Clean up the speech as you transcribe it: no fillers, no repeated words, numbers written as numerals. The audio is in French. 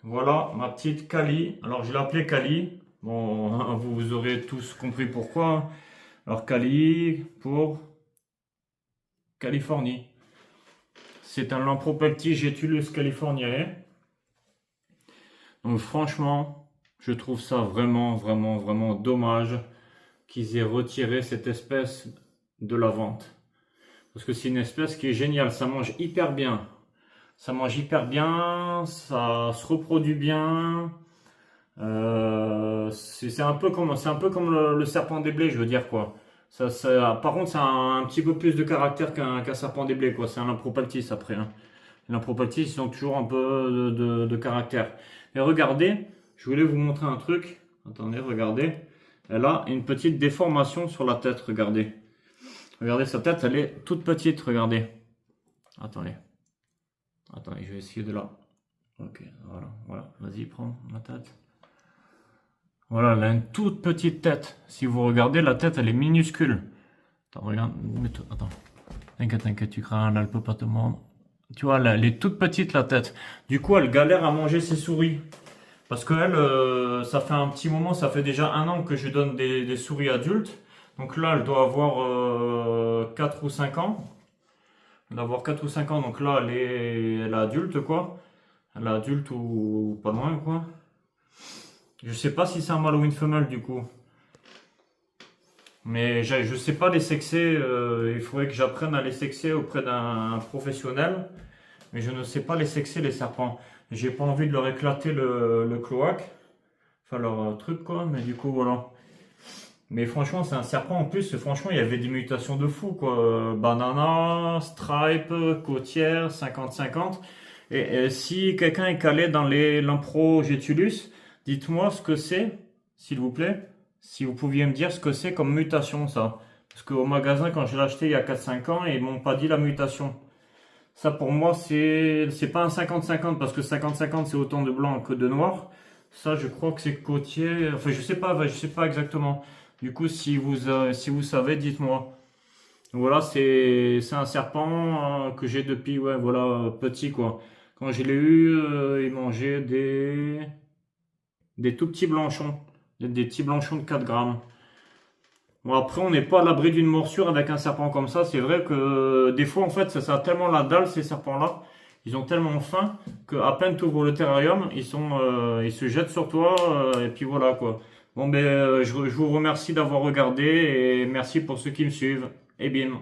Voilà ma petite Kali. Alors je l'ai appelée Kali. Bon, vous aurez tous compris pourquoi. Alors Kali pour Californie. C'est un Lampropeltis californiae. Donc franchement, je trouve ça vraiment dommage qu'ils aient retiré cette espèce de la vente. Parce que c'est une espèce qui est géniale, ça mange hyper bien. Ça mange hyper bien, ça se reproduit bien. C'est un peu comme le serpent des blés, je veux dire quoi. Par contre, ça a un petit peu plus de caractère qu'un serpent des blés, quoi. C'est un Lampropeltis après, hein. Les Lampropeltis, ils ont toujours un peu de caractère. Et regardez, je voulais vous montrer un truc. Attendez, regardez. Elle a une petite déformation sur la tête, regardez. Regardez, sa tête, elle est toute petite, regardez. Attendez. Attendez, je vais essayer de là. Ok, voilà. Vas-y, prends la tête. Voilà, elle a une toute petite tête. Si vous regardez, la tête, elle est minuscule. Attends, regarde. Attends. T'inquiète, tu crains, elle peut pas te mordre. Tu vois, elle est toute petite, la tête. Du coup, elle galère à manger ses souris. Parce que elle, ça fait un petit moment, ça fait déjà 1 an que je lui donne des souris adultes. Donc là, elle doit avoir 4 ou 5 ans. Elle doit avoir 4 ou 5 ans, donc là, elle est adulte, quoi. Elle est adulte ou pas loin, quoi. Je sais pas si c'est un mâle ou une femelle, du coup. Mais je sais pas les sexer. Il faudrait que j'apprenne à les sexer auprès d'un professionnel. Mais je ne sais pas les sexer, les serpents. J'ai pas envie de leur éclater le cloaque. Enfin, leur truc, quoi. Mais du coup, voilà. Mais franchement, c'est un serpent en plus. Franchement, il y avait des mutations de fou, quoi. Banana, stripe, côtière, 50-50. Et si quelqu'un est calé dans les Lamprogetulus, dites-moi ce que c'est, s'il vous plaît. Si vous pouviez me dire ce que c'est comme mutation, ça. Parce qu'au magasin, quand je l'ai acheté il y a 4-5 ans, ils m'ont pas dit la mutation. Ça, pour moi, c'est pas un 50-50, parce que 50-50, c'est autant de blanc que de noir. Ça, je crois que c'est côtier. Enfin, je sais pas exactement. Du coup, si vous savez, dites-moi. Voilà, c'est un serpent que j'ai depuis, ouais, voilà, petit, quoi. Quand je l'ai eu, il mangeait des tout petits blanchons. Des petits blanchons de 4 grammes. Bon, après, on n'est pas à l'abri d'une morsure avec un serpent comme ça. C'est vrai que des fois, en fait, ça a tellement la dalle, ces serpents-là. Ils ont tellement faim qu'à peine tu ouvres le terrarium, ils se jettent sur toi. Et puis voilà, quoi. Bon, ben, je vous remercie d'avoir regardé et merci pour ceux qui me suivent. Et bim.